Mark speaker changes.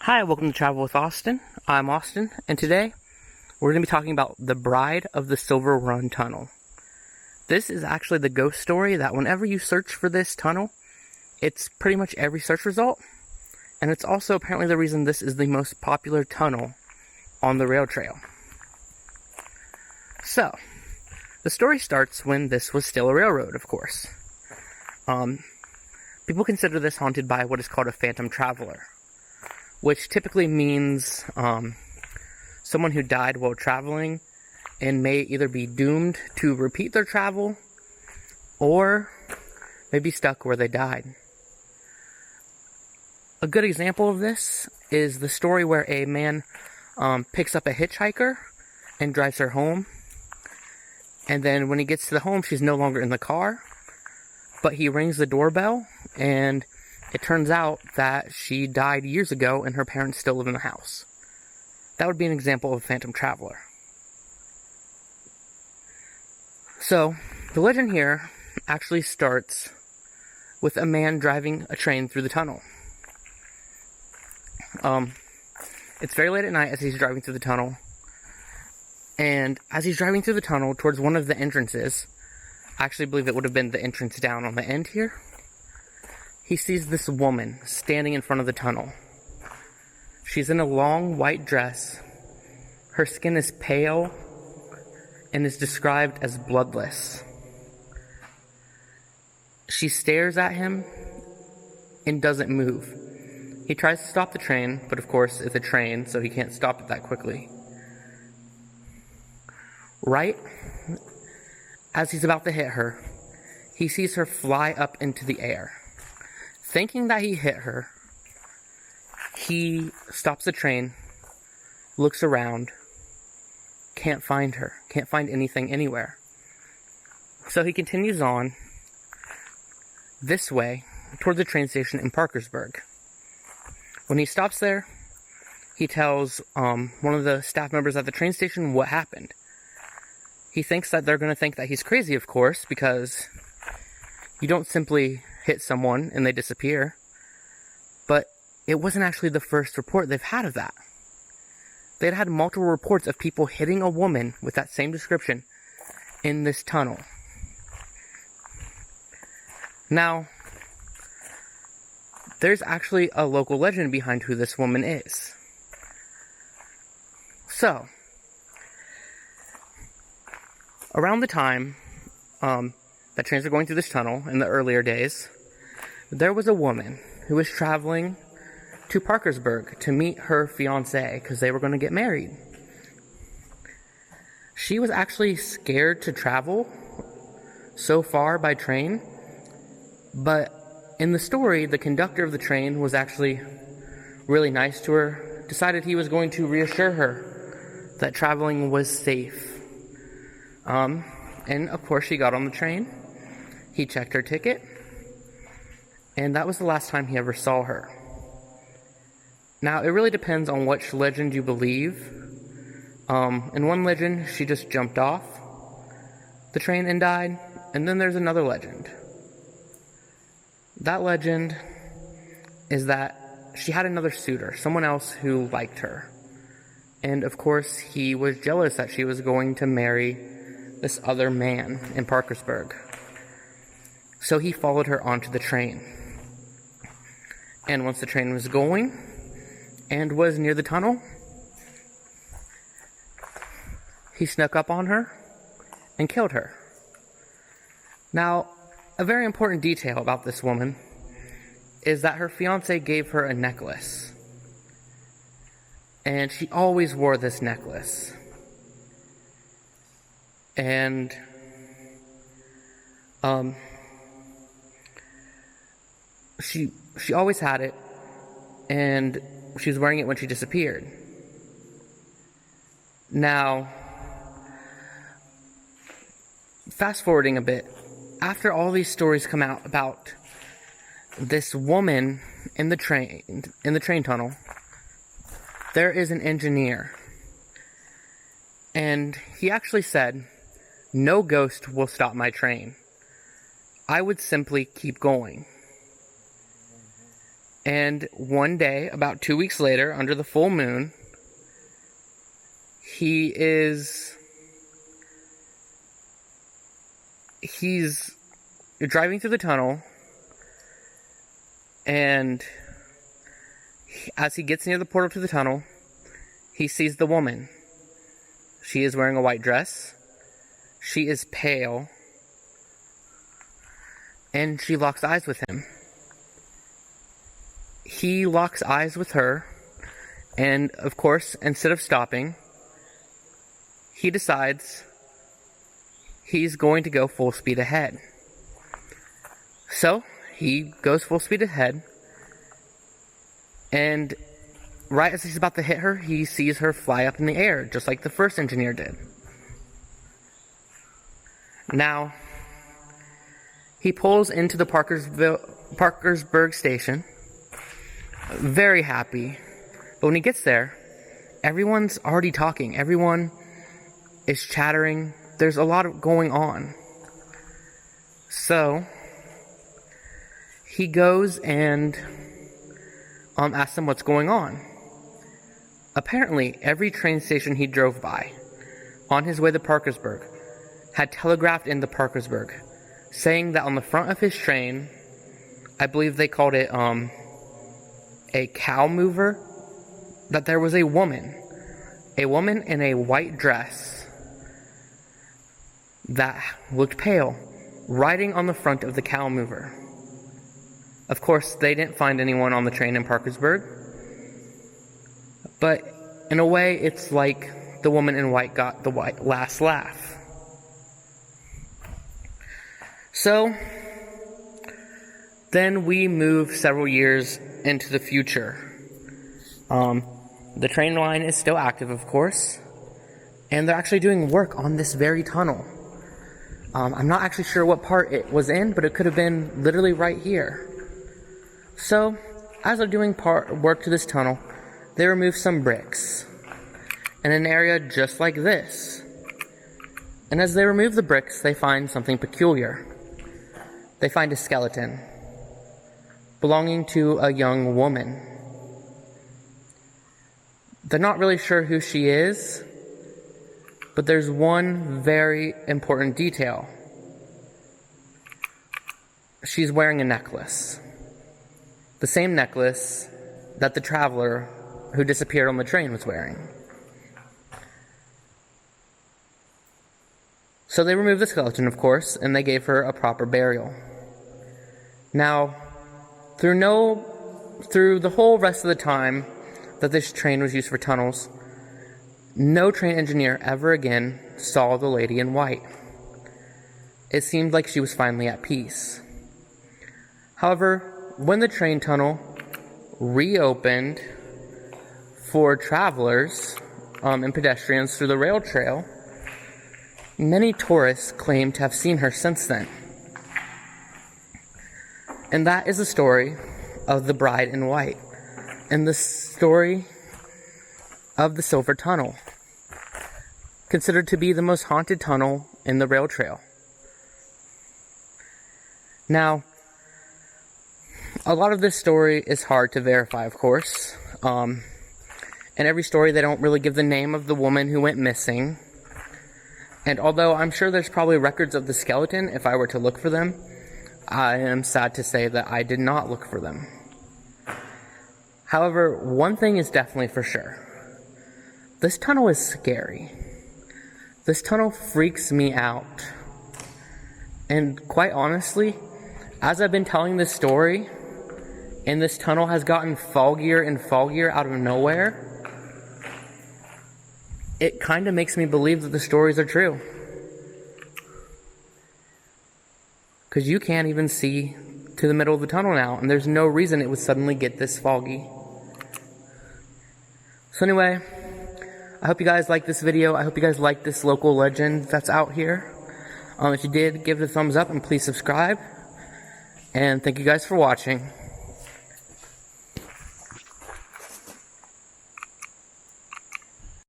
Speaker 1: Hi, welcome to Travel with Austin. I'm Austin, and today we're going to be talking about the Bride of the Silver Run Tunnel. This is actually the ghost story that whenever you search for this tunnel, it's pretty much every search result, and it's also apparently the reason this is the most popular tunnel on the rail trail. So, the story starts when this was still a railroad, of course. People consider this haunted by what is called a phantom traveler, which typically means someone who died while traveling and may either be doomed to repeat their travel or may be stuck where they died. A good example of this is the story where a man picks up a hitchhiker and drives her home, and then when he gets to the home, she's no longer in the car, but he rings the doorbell, and it turns out that she died years ago and her parents still live in the house. That would be an example of a phantom traveler. So, the legend here actually starts with a man driving a train through the tunnel. It's very late at night as he's driving through the tunnel, and as he's driving through the tunnel towards one of the entrances, I actually believe it would have been the entrance down on the end here, he sees this woman standing in front of the tunnel. She's in a long white dress. Her skin is pale and is described as bloodless. She stares at him and doesn't move. He tries to stop the train, but of course it's a train, so he can't stop it that quickly. Right as he's about to hit her, he sees her fly up into the air. Thinking that he hit her, he stops the train, looks around, can't find her, can't find anything anywhere. So he continues on this way toward the train station in Parkersburg. When he stops there, he tells one of the staff members at the train station what happened. He thinks that they're going to think that he's crazy, of course, because you don't simply hit someone and they disappear. But it wasn't actually the first report they've had of that. They'd had multiple reports of people hitting a woman with that same description in this tunnel. Now, there's actually a local legend behind who this woman is. So, around the time that trains were going through this tunnel in the earlier days, there was a woman who was traveling to Parkersburg to meet her fiancé because they were going to get married. She was actually scared to travel so far by train, but in the story, the conductor of the train was actually really nice to her, decided he was going to reassure her that traveling was safe. And of course she got on the train, he checked her ticket, and that was the last time he ever saw her. Now, it really depends on which legend you believe. In one legend, she just jumped off the train and died, and then there's another legend. That legend is that she had another suitor, someone else who liked her. And of course, he was jealous that she was going to marry this other man in Parkersburg. So he followed her onto the train. And once the train was going and was near the tunnel, he snuck up on her and killed her. Now, a very important detail about this woman is that her fiancé gave her a necklace. And she always wore this necklace. And she always had it, and she was wearing it when she disappeared. Now, fast forwarding a bit, after all these stories come out about this woman in the train tunnel, there is an engineer, and he actually said, "No ghost will stop my train. I would simply keep going." And one day, about 2 weeks later, under the full moon, he's driving through the tunnel, and as he gets near the portal to the tunnel, he sees the woman. She is wearing a white dress. She is pale. And she locks eyes with him. He locks eyes with her, and of course, instead of stopping, he decides he's going to go full speed ahead. So, he goes full speed ahead, and right as he's about to hit her, he sees her fly up in the air, just like the first engineer did. Now, he pulls into the Parkersburg station, very happy. But when he gets there, everyone's already talking. Everyone is chattering. There's a lot going on. So, he goes and asks them what's going on. Apparently, every train station he drove by on his way to Parkersburg had telegraphed into Parkersburg, saying that on the front of his train, I believe they called it a cow mover, that there was a woman in a white dress that looked pale, riding on the front of the cow mover. Of course, they didn't find anyone on the train in Parkersburg, but in a way, it's like the woman in white got the last laugh. So, then we move several years into the future. The train line is still active, of course, and they're actually doing work on this very tunnel. I'm not actually sure what part it was in, but it could have been literally right here. So, as they're doing work to this tunnel, they remove some bricks in an area just like this. And as they remove the bricks, they find something peculiar. They find a skeleton belonging to a young woman. They're not really sure who she is, but there's one very important detail. She's wearing a necklace. The same necklace that the traveler who disappeared on the train was wearing. So they removed the skeleton, of course, and they gave her a proper burial. Now, through the whole rest of the time that this train was used for tunnels, no train engineer ever again saw the lady in white. It seemed like she was finally at peace. However, when the train tunnel reopened for travelers and pedestrians through the rail trail, many tourists claim to have seen her since then. And that is the story of the bride in white, and the story of the Silver Tunnel, considered to be the most haunted tunnel in the rail trail. Now, a lot of this story is hard to verify, of course. In every story, they don't really give the name of the woman who went missing. And although I'm sure there's probably records of the skeleton if I were to look for them, I am sad to say that I did not look for them. However, one thing is definitely for sure. This tunnel is scary. This tunnel freaks me out. And quite honestly, as I've been telling this story, and this tunnel has gotten foggier and foggier out of nowhere, it kind of makes me believe that the stories are true. Because you can't even see to the middle of the tunnel now, and there's no reason it would suddenly get this foggy. So anyway, I hope you guys liked this video. I hope you guys liked this local legend that's out here. If you did, give it a thumbs up and please subscribe. And thank you guys for watching.